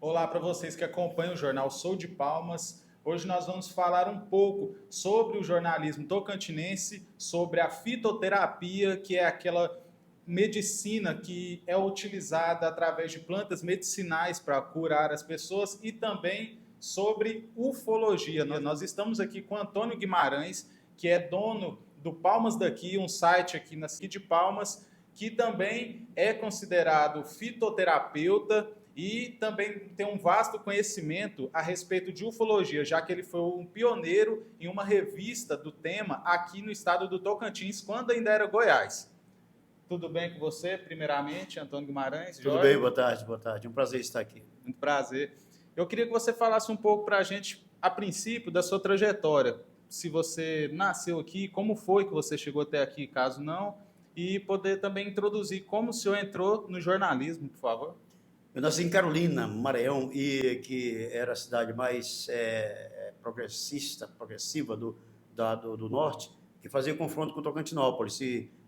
Olá para vocês que acompanham o jornal Sou de Palmas. Hoje nós vamos falar um pouco sobre o jornalismo tocantinense, sobre a fitoterapia, que é aquela medicina que é utilizada através de plantas medicinais para curar as pessoas e também sobre ufologia. Nós estamos aqui com Antônio Guimarães, que é dono do Palmas Daqui, um site aqui na cidade de Palmas, que também é considerado fitoterapeuta e também tem um vasto conhecimento a respeito de ufologia, já que ele foi um pioneiro em uma revista do tema aqui no estado do Tocantins, quando ainda era Goiás. Tudo bem com você, primeiramente, Antônio Guimarães, Tudo bem, Jorge? boa tarde, boa tarde. Um prazer estar aqui. Muito prazer. Eu queria que você falasse um pouco para a gente, a princípio, da sua trajetória. Se você nasceu aqui, como foi que você chegou até aqui, caso não, e poder também introduzir como o senhor entrou no jornalismo, por favor. Eu nasci em Carolina, Maranhão, e que era a cidade mais progressiva do norte, que fazia confronto com Tocantinópolis.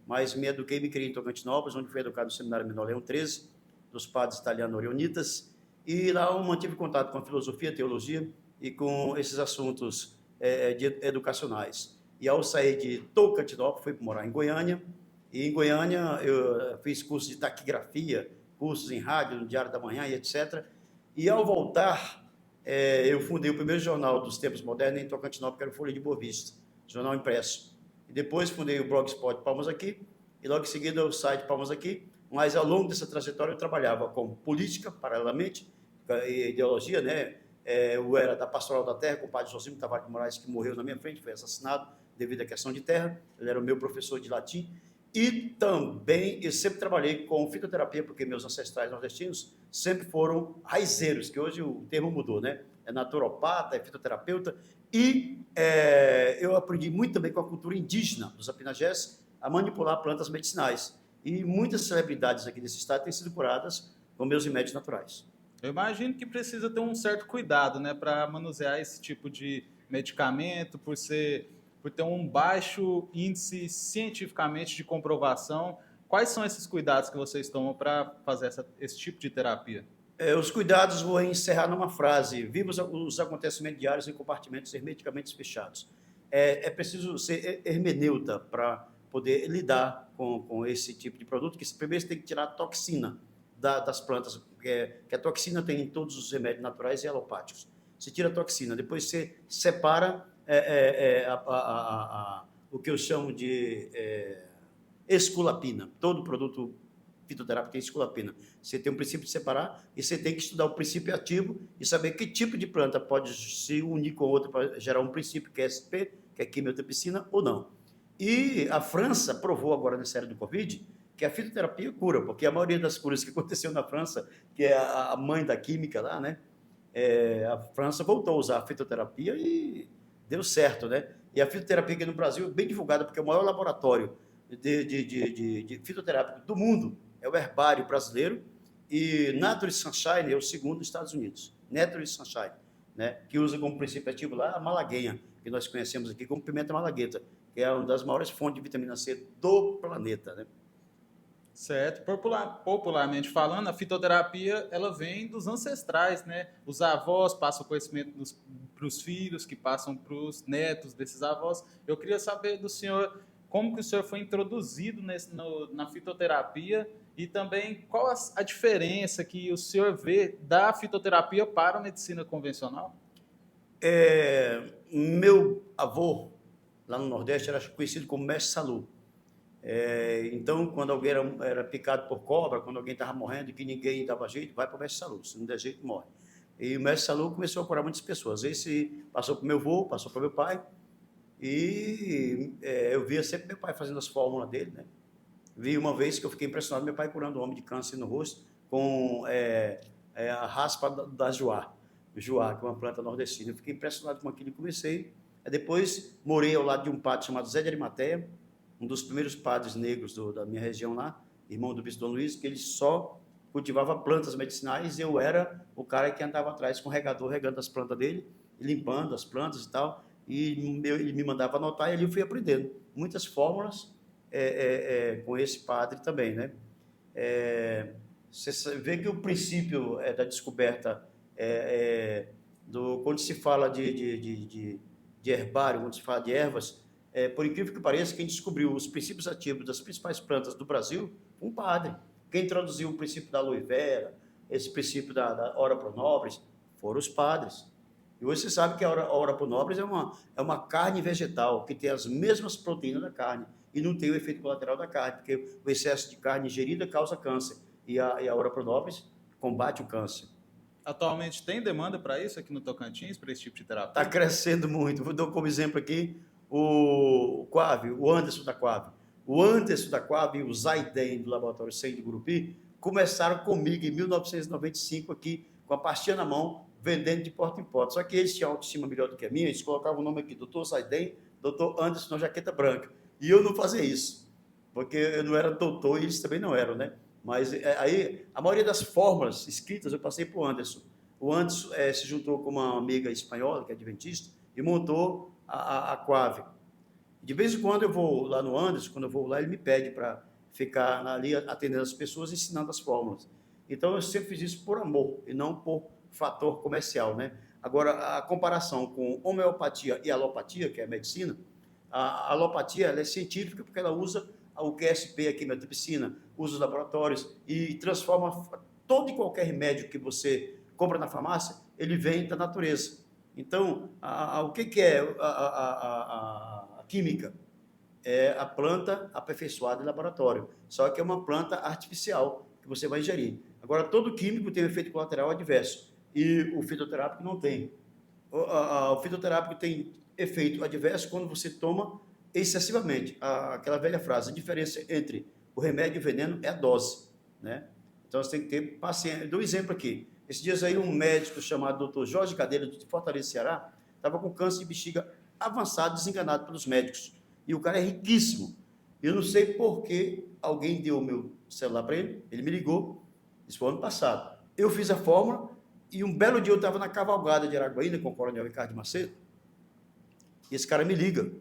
Mas me eduquei e me criei em Tocantinópolis, onde fui educado no Seminário Menor Leão XIII, dos padres italiano-orionitas, e lá eu mantive contato com a filosofia, a teologia e com esses assuntos educacionais. E ao sair de Tocantinópolis, fui morar em Goiânia, e em Goiânia eu fiz curso de taquigrafia, cursos em rádio, no Diário da Manhã e etc. E ao voltar, eu fundei o primeiro jornal dos tempos modernos em Tocantinópolis, que era o Folha de Boa Vista, jornal impresso. E depois fundei o Blogspot Palmas Aqui, e logo em seguida o site Palmas Aqui. Mas ao longo dessa trajetória eu trabalhava com política, paralelamente, e ideologia, né? Eu era da Pastoral da Terra, com o padre José Tavares de Moraes, que morreu na minha frente, foi assassinado devido à questão de terra. Ele era o meu professor de latim. E também eu sempre trabalhei com fitoterapia, porque meus ancestrais nordestinos sempre foram raizeiros, que hoje o termo mudou, né? É naturopata, é fitoterapeuta. E eu aprendi muito também com a cultura indígena dos Apinagés a manipular plantas medicinais. E muitas celebridades aqui desse estado têm sido curadas com meus remédios naturais. Eu imagino que precisa ter um certo cuidado, né, para manusear esse tipo de medicamento, por ter um baixo índice cientificamente de comprovação. Quais são esses cuidados que vocês tomam para fazer esse tipo de terapia? Os cuidados vou encerrar numa frase: viva os acontecimentos diários em compartimentos hermeticamente fechados. É preciso ser hermeneuta para poder lidar com esse tipo de produto, que primeiro você tem que tirar a toxina das plantas, que a toxina tem em todos os remédios naturais e alopáticos. Você tira a toxina, depois você separa o que eu chamo de esculapina. Todo produto fitoterápico tem esculapina. Você tem um princípio de separar e você tem que estudar o princípio ativo e saber que tipo de planta pode se unir com outra para gerar um princípio que é SP, que é quimiotropicina ou não. E a França provou agora nessa era do Covid que a fitoterapia cura, porque a maioria das curas que aconteceu na França, que é a mãe da química lá, né? A França voltou a usar a fitoterapia e deu certo, né? E a fitoterapia aqui no Brasil é bem divulgada, porque é o maior laboratório de fitoterápico do mundo é o herbário brasileiro, e Natural Sunshine é o segundo dos Estados Unidos. Natural Sunshine, né? Que usa como princípio ativo lá a malaguenha, que nós conhecemos aqui como pimenta malagueta, que é uma das maiores fontes de vitamina C do planeta, né? Certo. Popularmente falando, a fitoterapia ela vem dos ancestrais, né? Os avós passam o conhecimento para os filhos, que passam para os netos desses avós. Eu queria saber do senhor como que o senhor foi introduzido na fitoterapia e também qual a diferença que o senhor vê da fitoterapia para a medicina convencional? Meu avô, lá no Nordeste, era conhecido como mestre Salu. Então, quando alguém era picado por cobra, quando alguém estava morrendo e que ninguém dava jeito, vai para o mestre Salu, se não der jeito, morre. E o mestre Salu começou a curar muitas pessoas. Esse passou para o meu avô, passou para o meu pai, e eu via sempre meu pai fazendo as fórmulas dele, né? Vi uma vez que eu fiquei impressionado, meu pai curando um homem de câncer no rosto com a raspa da joá, joá, que é uma planta nordestina. Eu fiquei impressionado com aquilo e comecei. Depois morei ao lado de um padre chamado Zé de Arimateia, um dos primeiros padres negros da minha região lá, irmão do bispo Dom Luiz, que ele só cultivava plantas medicinais, e eu era o cara que andava atrás com o regador, regando as plantas dele, limpando as plantas e tal, e ele me mandava anotar, e ali eu fui aprendendo muitas fórmulas com esse padre também, né? Você vê que o princípio da descoberta quando se fala de herbário, quando se fala de ervas, por incrível que pareça, quem descobriu os princípios ativos das principais plantas do Brasil, um padre. Quem introduziu o princípio da aloe vera, esse princípio da ora pro nobis, foram os padres. E hoje você sabe que a ora pro nobis é uma carne vegetal, que tem as mesmas proteínas da carne, e não tem o efeito colateral da carne, porque o excesso de carne ingerida causa câncer, e a ora pro nobis combate o câncer. Atualmente tem demanda para isso aqui no Tocantins, para esse tipo de terapia? Está crescendo muito. Vou dar como exemplo aqui o Quave, o Anderson da Quave. O Anderson da Quave e o Zaiden, do Laboratório 100 de Gurupi, começaram comigo em 1995 aqui, com a pastinha na mão, vendendo de porta em porta. Só que eles tinham autoestima melhor do que a minha, eles colocavam o nome aqui, Dr. Zaiden, Dr. Anderson na jaqueta branca. E eu não fazia isso, porque eu não era doutor e eles também não eram, né? Mas aí, a maioria das fórmulas escritas eu passei para o Anderson. O Anderson se juntou com uma amiga espanhola, que é adventista, e montou a Quave. De vez em quando eu vou lá no Anderson, quando eu vou lá, ele me pede para ficar ali atendendo as pessoas, ensinando as fórmulas. Então, eu sempre fiz isso por amor, e não por fator comercial, né? Agora, a comparação com homeopatia e alopatia, que é a medicina, a alopatia ela é científica porque ela usa o QSP, a quimiotripsina, usa os laboratórios e transforma todo e qualquer remédio que você compra na farmácia, ele vem da natureza. Então, o que é a química? É a planta aperfeiçoada em laboratório, só que é uma planta artificial que você vai ingerir. Agora, todo químico tem um efeito colateral adverso e o fitoterápico não tem. O fitoterápico tem efeito adverso quando você toma excessivamente. Aquela velha frase, a diferença entre o remédio e o veneno é a dose, né? Então, você tem que ter paciência. Dou um exemplo aqui. Esses dias aí, um médico chamado Dr. Jorge Cadeira, de Fortaleza, Ceará, estava com câncer de bexiga avançado, desenganado pelos médicos. E o cara é riquíssimo. Eu não sei por que alguém deu o meu celular para ele, ele me ligou, isso foi ano passado. Eu fiz a fórmula e um belo dia eu estava na cavalgada de Araguaína com o coronel Ricardo Macedo, e esse cara me liga,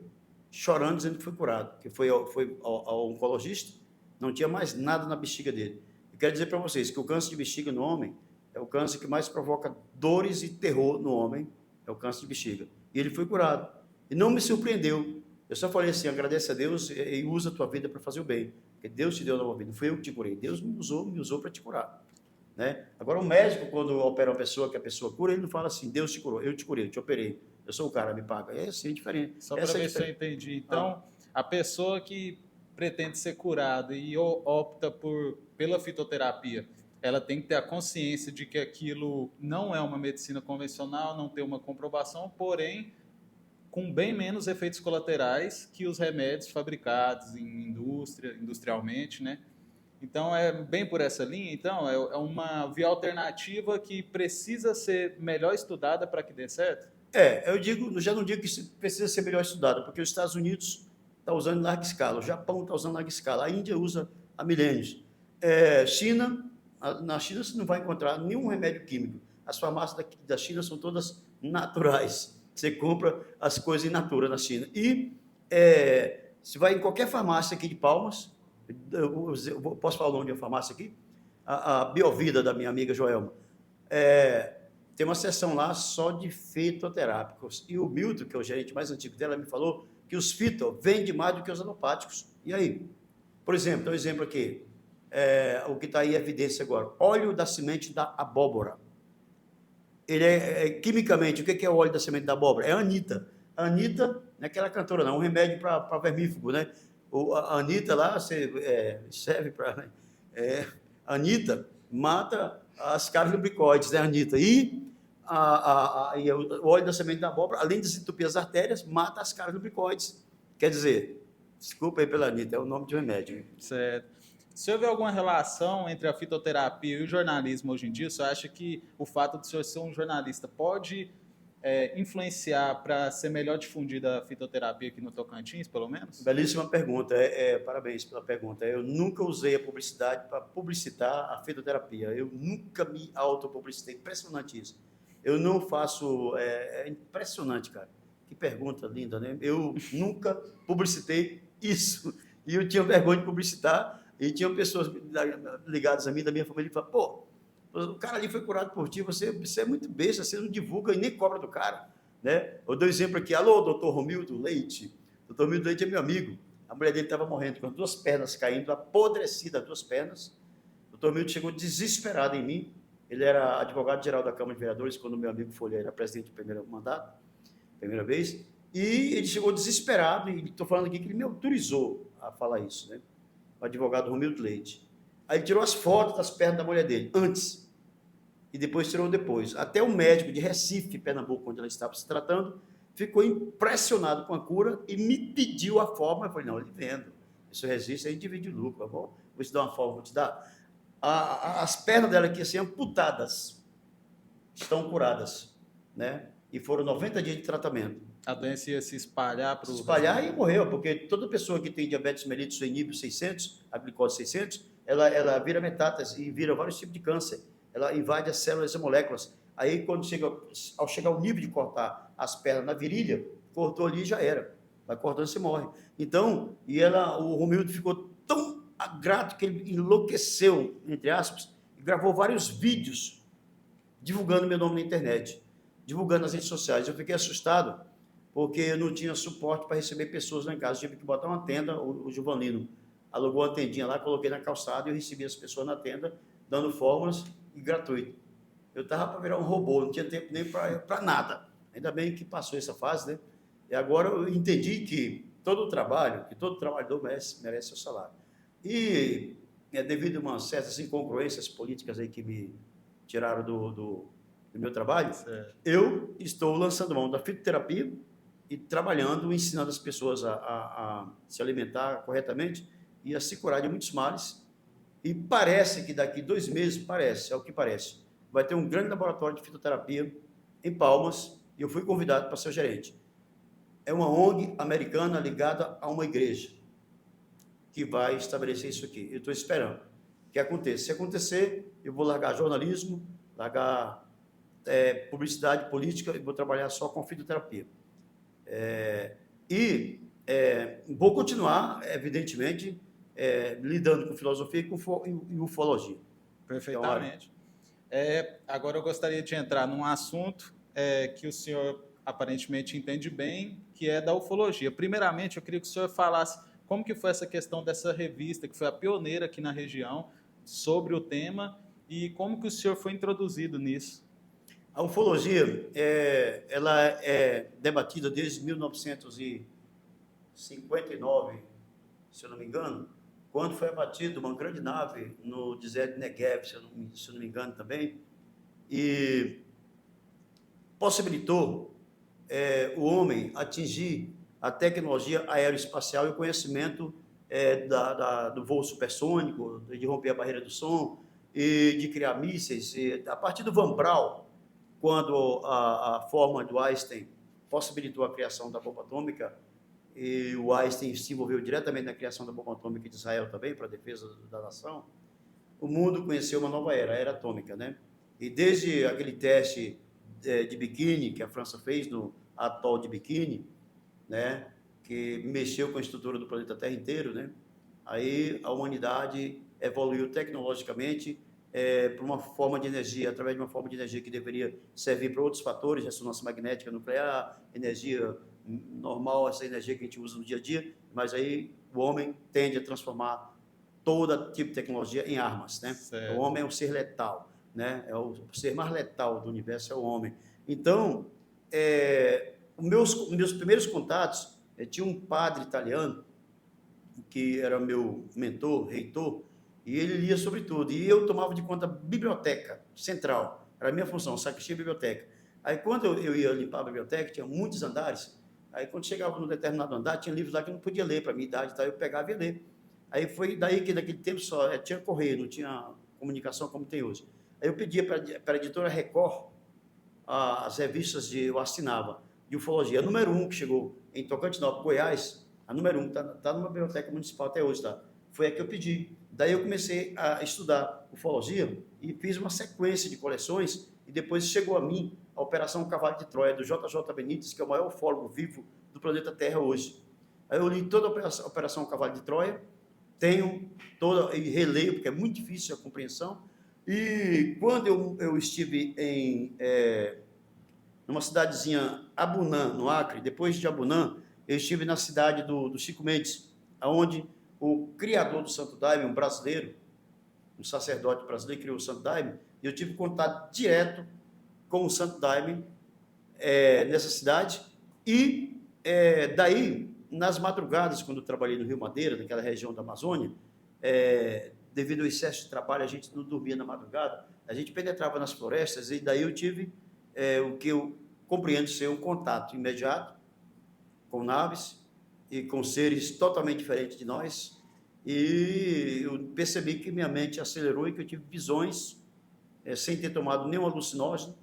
chorando, dizendo que foi curado, que foi ao oncologista, não tinha mais nada na bexiga dele. Eu quero dizer para vocês que o câncer de bexiga no homem é o câncer que mais provoca dores e terror no homem, é o câncer de bexiga. E ele foi curado. E não me surpreendeu. Eu só falei assim, agradece a Deus e usa a tua vida para fazer o bem. Porque Deus te deu a nova vida, não fui eu que te curei. Deus me usou para te curar. Né? Agora, o médico, quando opera uma pessoa, que a pessoa cura, ele não fala assim, Deus te curou, eu te curei, eu te operei. Eu sou o cara, me paga. É assim, é diferente. Só para ver se eu entendi. Então, a pessoa que pretende ser curada e opta pela fitoterapia, ela tem que ter a consciência de que aquilo não é uma medicina convencional, não tem uma comprovação, porém, com bem menos efeitos colaterais que os remédios fabricados em industrialmente, né? Então, é bem por essa linha. Então, é uma via alternativa que precisa ser melhor estudada para que dê certo? Eu já não digo que isso precisa ser melhor estudado, porque os Estados Unidos está usando em larga escala, o Japão está usando em larga escala, a Índia usa há milênios. Na China você não vai encontrar nenhum remédio químico. As farmácias da China são todas naturais. Você compra as coisas in natura na China. E você vai em qualquer farmácia aqui de Palmas, eu posso falar o nome de uma farmácia aqui? A Biovida, da minha amiga Joelma. Tem uma seção lá só de fitoterápicos. E o Milton, que é o gerente mais antigo dela, me falou que os fito vendem mais do que os alopáticos. E aí? Por exemplo, dá um exemplo aqui. O que está aí em evidência agora. Óleo da semente da abóbora. Ele quimicamente, o que é o óleo da semente da abóbora? É a Anitta. A Anitta não é aquela cantora, não. É um remédio para vermífugo, né? A Anitta lá serve para... a Anitta mata as carnobicóides, né, Anitta? E o óleo da semente da abóbora, além de desentupir as artérias, mata as carnobicóides. Quer dizer, desculpa aí pela Anitta, é o nome de remédio. Certo. Se houver alguma relação entre a fitoterapia e o jornalismo hoje em dia, você acha que o fato de o senhor ser um jornalista pode influenciar para ser melhor difundida a fitoterapia aqui no Tocantins, pelo menos? Belíssima pergunta, parabéns pela pergunta. Eu nunca usei a publicidade para publicitar a fitoterapia, eu nunca me autopublicitei, impressionante isso. Eu não faço, é impressionante, cara, que pergunta linda, né? Eu nunca publicitei isso, e eu tinha vergonha de publicitar, e tinha pessoas ligadas a mim, da minha família, que falavam, pô, O cara ali foi curado por ti, você é muito besta, você não divulga e nem cobra do cara, né? Eu dou exemplo aqui, alô, doutor Romildo Leite. Doutor Romildo Leite é meu amigo. A mulher dele estava morrendo com as 2 pernas caindo, apodrecida, as 2 pernas. O doutor Romildo chegou desesperado em mim. Ele era advogado-geral da Câmara de Vereadores, quando meu amigo foi, ele era presidente do primeiro mandato, primeira vez. E ele chegou desesperado, e estou falando aqui que ele me autorizou a falar isso, né? O advogado Romildo Leite. Aí ele tirou as fotos das pernas da mulher dele, antes, e depois tirou depois. Até o médico de Recife, Pernambuco, onde ela estava se tratando, ficou impressionado com a cura e me pediu a forma. Eu falei, não, ele vendo. Isso resiste, aí divide o lucro. Vou te dar uma forma, vou te dar. As pernas dela aqui, assim, amputadas, estão curadas, né? E foram 90 dias de tratamento. A doença ia se espalhar para o... Se espalhar e morreu, porque toda pessoa que tem diabetes mellitus ou inibio 600, a glicose 600, ela vira metástase e vira vários tipos de câncer. Ela invade as células e moléculas. Aí, ao chegar ao nível de cortar as pernas na virilha, cortou ali e já era. Vai cortando, você morre. Então, o Romildo ficou tão grato que ele enlouqueceu, entre aspas, e gravou vários vídeos divulgando meu nome na internet, divulgando nas redes sociais. Eu fiquei assustado, porque eu não tinha suporte para receber pessoas lá em casa. Eu tive que botar uma tenda, o Giovanino alugou uma tendinha lá, coloquei na calçada e eu recebi as pessoas na tenda, dando fórmulas e gratuito. Eu estava para virar um robô, não tinha tempo nem para nada. Ainda bem que passou essa fase, né? E agora eu entendi que todo trabalhador merece seu salário. E devido a umas certas incongruências políticas aí que me tiraram do meu trabalho, eu estou lançando mão da fitoterapia e trabalhando, ensinando as pessoas a se alimentar corretamente e a se curar de muitos males. E parece que daqui 2 meses, é o que parece, vai ter um grande laboratório de fitoterapia em Palmas, e eu fui convidado para ser o gerente. É uma ONG americana ligada a uma igreja que vai estabelecer isso aqui. Eu estou esperando que aconteça. Se acontecer, eu vou largar jornalismo, largar publicidade política e vou trabalhar só com fitoterapia. Vou continuar, evidentemente, lidando com filosofia e ufologia. Perfeitamente. Agora eu gostaria de entrar num assunto que o senhor aparentemente entende bem, que é da ufologia. Primeiramente, eu queria que o senhor falasse como que foi essa questão dessa revista, que foi a pioneira aqui na região, sobre o tema, e como que o senhor foi introduzido nisso. A ufologia, ela é debatida desde 1959, se eu não me engano, quando foi abatida uma grande nave no deserto de Negev, se eu não me engano também, e possibilitou o homem atingir a tecnologia aeroespacial e o conhecimento do voo supersônico, de romper a barreira do som e de criar mísseis. A partir do Van Braun, quando a fórmula do Einstein possibilitou a criação da bomba atômica, e o Einstein se envolveu diretamente na criação da bomba atômica de Israel também, para a defesa da nação, o mundo conheceu uma nova era, a era atômica, né? E desde aquele teste de Bikini, que a França fez no atol de Bikini, né, que mexeu com a estrutura do planeta Terra inteiro, né? Aí a humanidade evoluiu tecnologicamente para uma forma de energia, através de uma forma de energia que deveria servir para outros fatores, ressonância magnética nuclear, energia normal, essa energia que a gente usa no dia a dia, mas aí o homem tende a transformar todo tipo de tecnologia em armas, né? Certo. O homem é um ser letal, né? É o ser mais letal do universo, é o homem. Então, meus primeiros contatos, tinha um padre italiano que era meu mentor, reitor, e ele lia sobre tudo, e eu tomava de conta a biblioteca central, era a minha função, sacristia e biblioteca. Aí quando eu ia limpar a biblioteca, tinha muitos andares, aí quando chegava num determinado andar, tinha livros lá que eu não podia ler, para a minha idade, tá? Eu pegava e ia ler. Aí foi daí que naquele tempo só tinha correio, não tinha comunicação como tem hoje. Aí eu pedia para a editora Record as revistas eu assinava de ufologia. A número 1 que chegou em Tocantinópolis, Goiás, a número 1 está numa biblioteca municipal até hoje, tá? Foi a que eu pedi. Daí eu comecei a estudar ufologia e fiz uma sequência de coleções e depois chegou a mim a Operação Cavalo de Troia, do JJ Benítez, que é o maior ufólogo vivo do planeta Terra hoje. Aí eu li toda a Operação Cavalo de Troia, tenho toda, e releio, porque é muito difícil a compreensão, E quando eu estive numa cidadezinha, Abunã, no Acre, depois de Abunã, eu estive na cidade do Chico Mendes, onde o criador do Santo Daime, um brasileiro, um sacerdote brasileiro, criou o Santo Daime, e eu tive contato direto com o Santo Daime nessa cidade, e daí, nas madrugadas, quando eu trabalhei no Rio Madeira, naquela região da Amazônia, devido ao excesso de trabalho, a gente não dormia na madrugada, a gente penetrava nas florestas, e daí eu tive o que eu compreendo ser um contato imediato com naves e com seres totalmente diferentes de nós, e eu percebi que minha mente acelerou e que eu tive visões, sem ter tomado nenhum alucinógeno,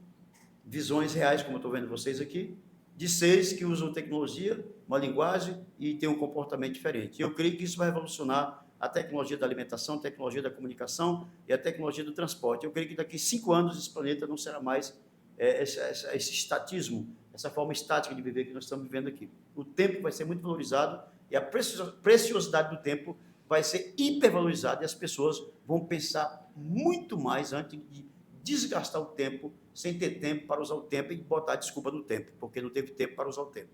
visões reais, como eu estou vendo vocês aqui, de seres que usam tecnologia, uma linguagem e têm um comportamento diferente. Eu creio que isso vai revolucionar a tecnologia da alimentação, a tecnologia da comunicação e a tecnologia do transporte. Eu creio que daqui a 5 anos esse planeta não será mais esse estatismo, essa forma estática de viver que nós estamos vivendo aqui. O tempo vai ser muito valorizado e a preciosidade do tempo vai ser hipervalorizada e as pessoas vão pensar muito mais antes de desgastar o tempo sem ter tempo para usar o tempo e botar a desculpa no tempo, porque não teve tempo para usar o tempo.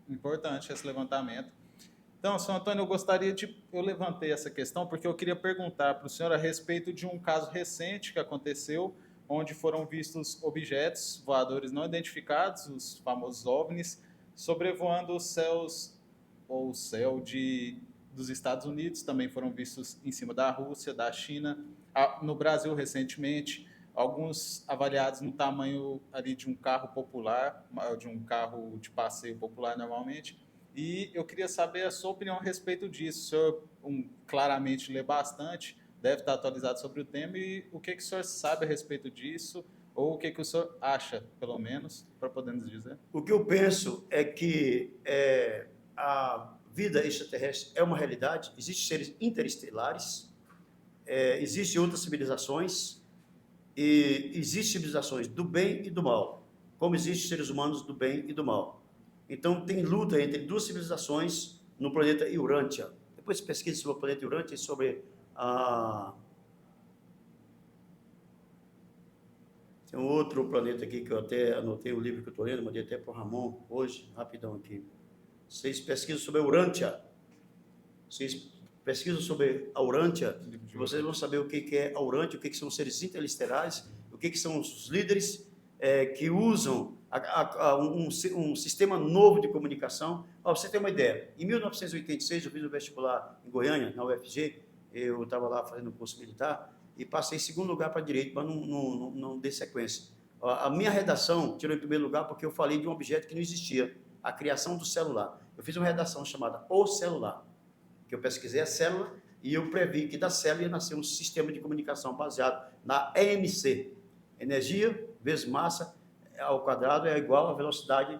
Importante esse levantamento. Então, senhor Antônio, eu levantei essa questão porque eu queria perguntar para o senhor a respeito de um caso recente que aconteceu, onde foram vistos objetos voadores não identificados, os famosos OVNIs, sobrevoando os céus, ou o céu dos Estados Unidos, também foram vistos em cima da Rússia, da China, no Brasil recentemente, alguns avaliados no tamanho ali de um carro popular, de um carro de passeio popular normalmente, e eu queria saber a sua opinião a respeito disso. O senhor claramente lê bastante, deve estar atualizado sobre o tema, e o que o senhor sabe a respeito disso, ou o que o senhor acha, pelo menos, para poder nos dizer? O que eu penso é que a vida extraterrestre é uma realidade, existem seres interestelares, existem outras civilizações, e existem civilizações do bem e do mal, como existem seres humanos do bem e do mal. Então, tem luta entre duas civilizações no planeta Urantia. Depois pesquise sobre o planeta Urantia e sobre Tem um outro planeta aqui que eu até anotei o livro que eu estou lendo, mandei até para o Ramon hoje, rapidão aqui. Vocês pesquisam sobre a Urantia. Vocês pesquisam sobre a Urantia, vocês vão saber o que é a Urantia, o que são os seres interestelares, o que são os líderes que usam um sistema novo de comunicação. Para você ter uma ideia, em 1986 eu fiz o vestibular em Goiânia, na UFG, eu estava lá fazendo um curso militar, e passei em segundo lugar para direito, mas não dei sequência. A minha redação tirou em primeiro lugar porque eu falei de um objeto que não existia, a criação do celular. Eu fiz uma redação chamada O Celular, que eu pesquisei a célula e eu previ que da célula ia nascer um sistema de comunicação baseado na EMC. Energia vezes massa ao quadrado é igual à velocidade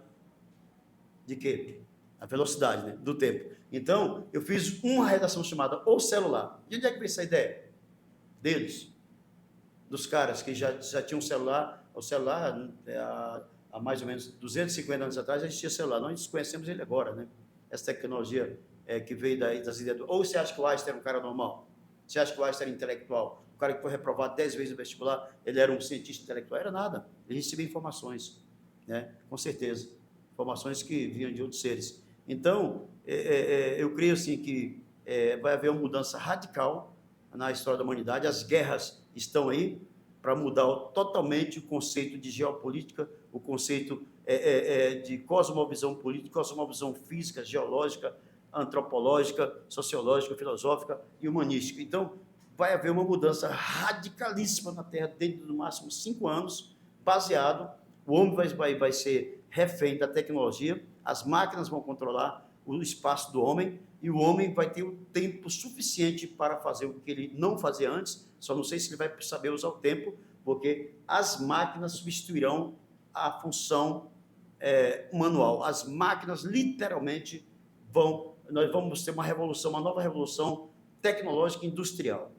de quê? A velocidade, né, do tempo. Então, eu fiz uma redação chamada O Celular. De onde é que veio essa ideia? Deles, dos caras que já tinham celular. O celular, há mais ou menos 250 anos atrás, já existia celular. Nós conhecemos ele agora, né? Essa tecnologia que veio das ideias. Ou você acha que o Einstein era um cara normal? Você acha que o Einstein era intelectual? O cara que foi reprovado 10 vezes no vestibular, ele era um cientista intelectual? Era nada. Ele recebia informações, né? Com certeza. Informações que vinham de outros seres. Então, eu creio assim que vai haver uma mudança radical na história da humanidade. As guerras estão aí para mudar totalmente o conceito de geopolítica, o conceito de cosmovisão política, cosmovisão física, geológica, antropológica, sociológica, filosófica e humanística. Então, vai haver uma mudança radicalíssima na Terra dentro do máximo 5 anos, baseado, o homem vai ser refém da tecnologia, as máquinas vão controlar o espaço do homem, e o homem vai ter o tempo suficiente para fazer o que ele não fazia antes. Só não sei se ele vai saber usar o tempo, porque as máquinas substituirão a função manual. As máquinas literalmente nós vamos ter uma revolução, uma nova revolução tecnológica e industrial.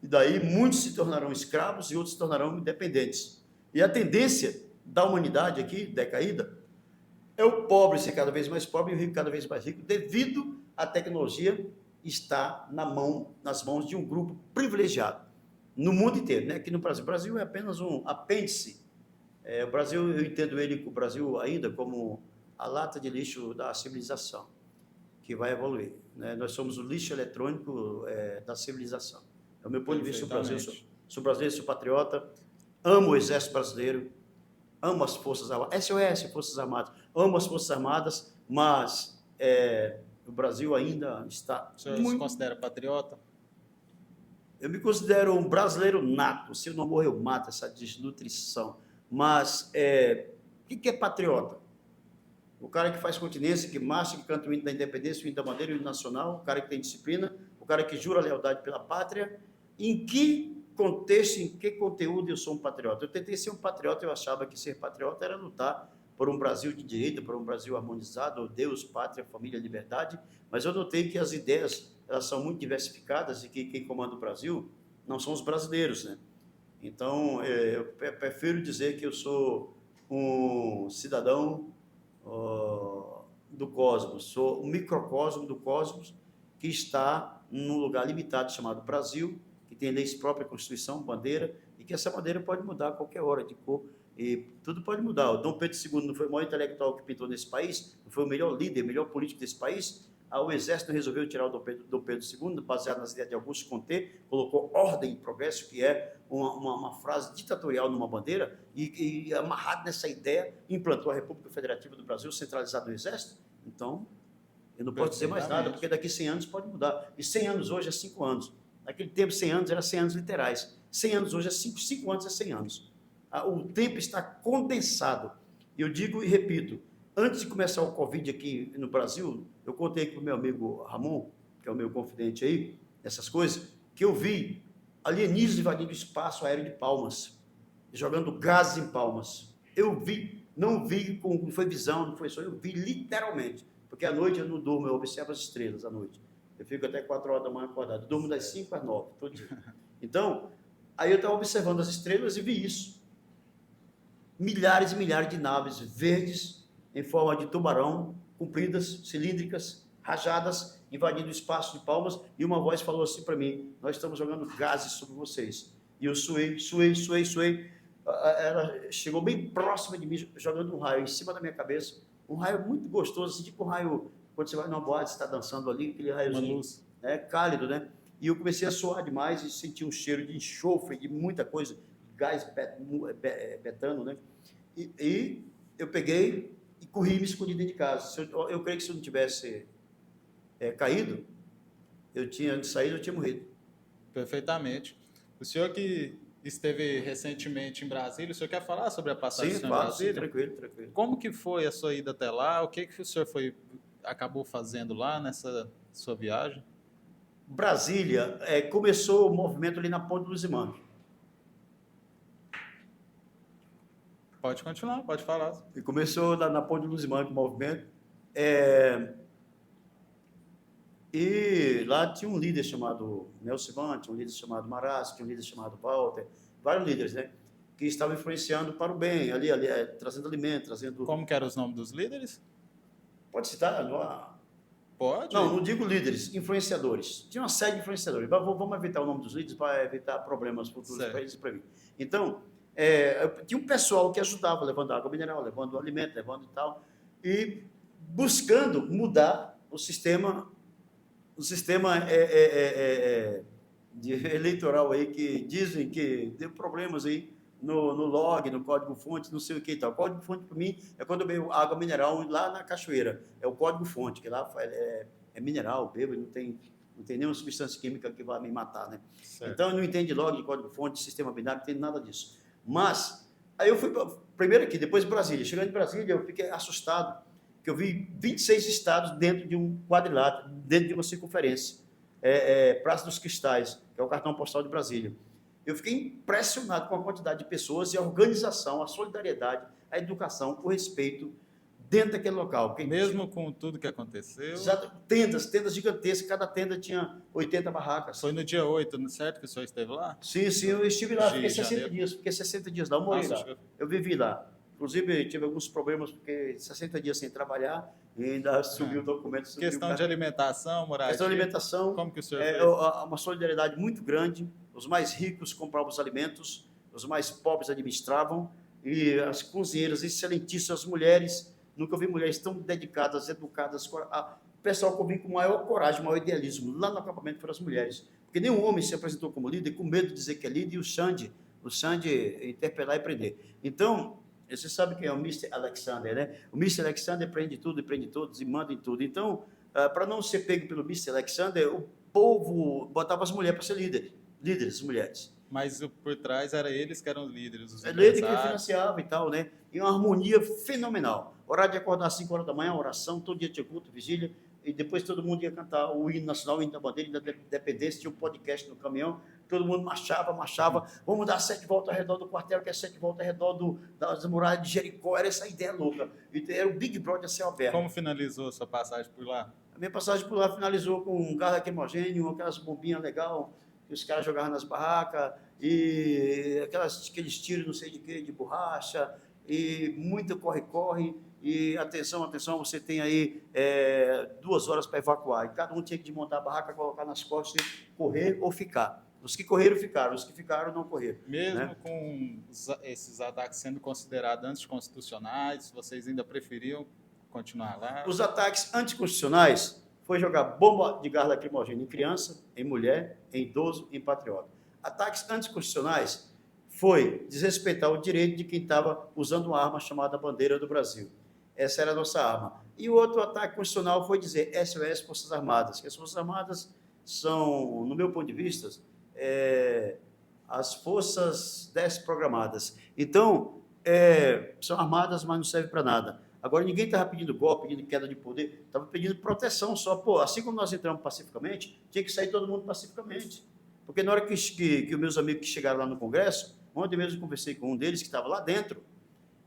E daí muitos se tornarão escravos e outros se tornarão independentes. E a tendência da humanidade aqui, decaída, é o pobre ser cada vez mais pobre e o rico cada vez mais rico, devido à tecnologia estar nas mãos de um grupo privilegiado. no mundo inteiro, né? Aqui no Brasil. O Brasil é apenas um apêndice. O Brasil, eu entendo o Brasil ainda como a lata de lixo da civilização, que vai evoluir, né? Nós somos o lixo eletrônico da civilização. É o meu ponto de vista do Brasil. Sou brasileiro, sou patriota, amo o Exército Brasileiro, amo as Forças Armadas, SOS, Forças Armadas, amo as Forças Armadas, mas o Brasil ainda está... O senhor se considera patriota? Eu me considero um brasileiro nato. Se eu não morrer, eu mato essa desnutrição. Mas o que é patriota? O cara que faz continência, que marcha, que canta o hino da independência, o hino da bandeira, o hino nacional, o cara que tem disciplina, o cara que jura lealdade pela pátria. Em que contexto, em que conteúdo eu sou um patriota? Eu tentei ser um patriota, eu achava que ser patriota era lutar por um Brasil de direita, por um Brasil harmonizado, Deus, pátria, família, liberdade, mas eu notei que as ideias elas são muito diversificadas e que quem comanda o Brasil não são os brasileiros, né? Então, eu prefiro dizer que eu sou um cidadão do cosmos, sou um microcosmo do cosmos que está num lugar limitado chamado Brasil, que tem leis próprias, Constituição, bandeira, e que essa bandeira pode mudar a qualquer hora de cor, e tudo pode mudar. O Dom Pedro II não foi o maior intelectual que pintou nesse país, não foi o melhor líder, o melhor político desse país. O Exército resolveu tirar o Dom Pedro II, baseado nas ideias de Augusto Comte, colocou ordem e progresso, que é uma frase ditatorial numa bandeira, e amarrado nessa ideia, implantou a República Federativa do Brasil, centralizada no Exército. Então, eu não posso dizer mais nada, porque daqui a 100 anos pode mudar. E 100 anos hoje é 5 anos. Naquele tempo, 100 anos era 100 anos literais. 100 anos hoje é 5 anos é 100 anos. O tempo está condensado. Eu digo e repito, antes de começar o Covid aqui no Brasil, eu contei com o meu amigo Ramon, que é o meu confidente aí, essas coisas, que eu vi alienígenas invadindo o espaço aéreo de Palmas, jogando gases em Palmas. Eu vi, não vi, não foi visão, não foi sonho, eu vi literalmente. Porque à noite eu não durmo, eu observo as estrelas à noite. Eu fico até 4 horas da manhã acordado. Eu durmo das 5 às 9, todo dia. Então, aí eu estava observando as estrelas e vi isso. Milhares e milhares de naves verdes, em forma de tubarão, compridas, cilíndricas, rajadas, invadindo o espaço de Palmas, e uma voz falou assim para mim: nós estamos jogando gases sobre vocês. E eu suei. Ela chegou bem próxima de mim, jogando um raio em cima da minha cabeça, um raio muito gostoso, assim, tipo um raio, quando você vai numa boate, você está dançando ali, aquele raiozinho, cálido, né? E eu comecei a suar demais e senti um cheiro de enxofre, de muita coisa, gás betano, né? E eu peguei e corri e me escondi dentro de casa. Eu creio que se eu não tivesse caído, eu tinha saído, eu tinha morrido. Perfeitamente. O senhor que esteve recentemente em Brasília, o senhor quer falar sobre a passagem em Brasília? Sim, tranquilo. Como que foi a sua ida até lá? O que o senhor acabou fazendo lá nessa sua viagem? Brasília, começou o movimento ali na Ponte do Luzimã. Pode continuar, pode falar. E começou na Ponte do Luzimã o movimento. E lá tinha um líder chamado Nelson, tinha um líder chamado Marasco, tinha um líder chamado Walter, vários líderes, né? Que estavam influenciando para o bem, ali trazendo alimento, trazendo... Como que eram os nomes dos líderes? Pode citar? Não, pode. Não digo líderes, influenciadores. Tinha uma série de influenciadores. Vamos evitar o nome dos líderes para evitar problemas futuros para eles e para mim. Então, tinha um pessoal que ajudava, levando água mineral, levando alimento, levando e tal, e buscando mudar o sistema eleitoral aí, que dizem que deu problemas aí no log, no código-fonte, não sei o que e tal. O código-fonte, para mim, é quando eu bebo água mineral lá na cachoeira. É o código-fonte, que lá é mineral, bebo, não tem nenhuma substância química que vai me matar, né? Certo. Então, eu não entendo log, de código-fonte, sistema binário, não entendo nada disso. Mas, aí eu fui, primeiro aqui, depois Brasília. Chegando em Brasília, eu fiquei assustado, que eu vi 26 estados dentro de um quadrilátero, dentro de uma circunferência. Praça dos Cristais, que é o cartão postal de Brasília. Eu fiquei impressionado com a quantidade de pessoas e a organização, a solidariedade, a educação, o respeito dentro daquele local. Mesmo com tudo que aconteceu? Exato. Tendas gigantescas, cada tenda tinha 80 barracas. Foi no dia 8, certo que o senhor esteve lá? Sim, eu estive lá, fiquei 60 dias lá, eu morei lá. Eu vivi lá. Inclusive, tive alguns problemas, porque 60 dias sem trabalhar, e ainda subiu o documento. Questão de alimentação, moradia. Questão de alimentação. Como que o senhor fez? Uma solidariedade muito grande. Os mais ricos compravam os alimentos, os mais pobres administravam, e as cozinheiras excelentíssimas, mulheres, nunca vi mulheres tão dedicadas, educadas. O pessoal que eu vi com maior coragem, maior idealismo, lá no acampamento foram as mulheres. Porque nenhum homem se apresentou como líder, com medo de dizer que é líder, e o Xande interpelar e prender. Então, você sabe quem é o Mr. Alexander, né? O Mr. Alexander prende tudo e prende todos e manda em tudo. Então, para não ser pego pelo Mr. Alexander, o povo botava as mulheres para ser líderes, as mulheres. Mas por trás era eles que eram líderes, os Líder que financiava e tal, né? E uma harmonia fenomenal. Horário de acordar às 5 horas da manhã, oração, todo dia tinha culto, vigília, e depois todo mundo ia cantar o hino nacional, o hino da bandeira, da independência, tinha um podcast no caminhão, todo mundo marchava, vamos dar 7 voltas ao redor do quartel, que é 7 voltas ao redor das muralhas de Jericó, era essa ideia louca. E era o Big Brother a céu aberto. Como finalizou a sua passagem por lá? A minha passagem por lá finalizou com um gás lacrimogêneo, aquelas bombinhas legais, que os caras jogavam nas barracas, e aqueles tiros, não sei de quê, de borracha, e muito corre-corre, e atenção, você tem aí 2 horas para evacuar, e cada um tinha que desmontar a barraca, colocar nas costas, correr ou ficar. Os que correram, ficaram. Os que ficaram, não correram. Mesmo, né? Com esses ataques sendo considerados anticonstitucionais, vocês ainda preferiam continuar lá? Os ataques anticonstitucionais foi jogar bomba de gás lacrimogêneo em criança, em mulher, em idoso, em patriota. Ataques anticonstitucionais foi desrespeitar o direito de quem estava usando uma arma chamada bandeira do Brasil. Essa era a nossa arma. E o outro ataque constitucional foi dizer SOS Forças Armadas, que as Forças Armadas são, no meu ponto de vista, as forças desprogramadas. Então, são armadas, mas não servem para nada. Agora, ninguém estava pedindo golpe, pedindo queda de poder, estava pedindo proteção só. Pô, assim como nós entramos pacificamente, tinha que sair todo mundo pacificamente. Porque na hora que os meus amigos que chegaram lá no Congresso, ontem mesmo conversei com um deles que estava lá dentro,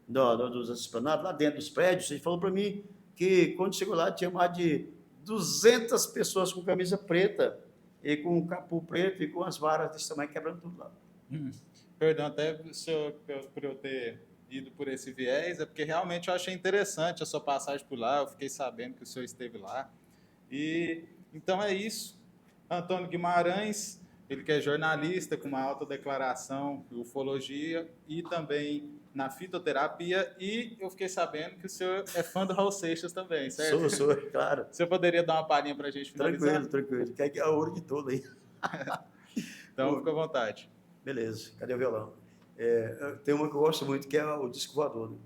dos esplanados, lá dentro dos prédios, ele falou para mim que quando chegou lá tinha mais de 200 pessoas com camisa preta, e com um capuz preto e com as varas desse tamanho quebrando tudo lá. Perdão até senhor, por eu ter ido por esse viés, é porque realmente eu achei interessante a sua passagem por lá, eu fiquei sabendo que o senhor esteve lá. E então é isso. Antônio Guimarães, ele que é jornalista com uma autodeclaração em ufologia e também na fitoterapia, e eu fiquei sabendo que o senhor é fã do Raul Seixas também, certo? Sou, claro. Você poderia dar uma palhinha para a gente finalizar? Tranquilo. Quer que é ouro de todo aí. Então, fica à vontade. Beleza, cadê o violão? Tem uma que eu gosto muito, que é o disco voador. Né?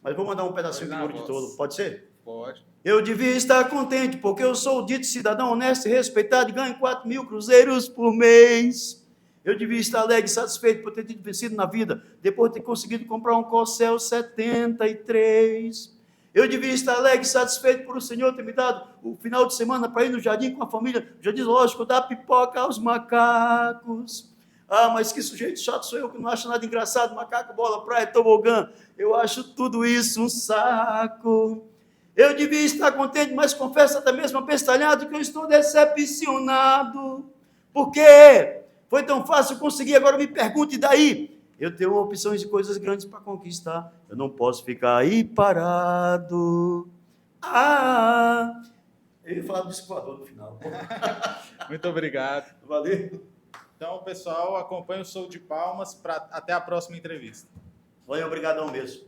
Mas vou mandar um pedacinho de ouro de todo, pode ser? Pode. Eu devia estar contente, porque eu sou o dito cidadão honesto e respeitado e ganho 4.000 cruzeiros por mês. Eu devia estar alegre e satisfeito por ter tido vencido na vida, depois de ter conseguido comprar um Corcel 73. Eu devia estar alegre e satisfeito por o Senhor ter me dado o final de semana para ir no jardim com a família, jardim zoológico, dar pipoca aos macacos. Ah, mas que sujeito chato sou eu, que não acho nada engraçado, macaco, bola, praia, tobogã. Eu acho tudo isso um saco. Eu devia estar contente, mas confesso até mesmo apestalhado que eu estou decepcionado. Por quê? Foi tão fácil conseguir, agora me pergunte, e daí? Eu tenho opções de coisas grandes para conquistar. Eu não posso ficar aí parado. Eu ia falar do disco voador no final. Muito obrigado. Valeu. Então, pessoal, acompanhe o Show de Palmas. Até a próxima entrevista. Foi obrigadão mesmo.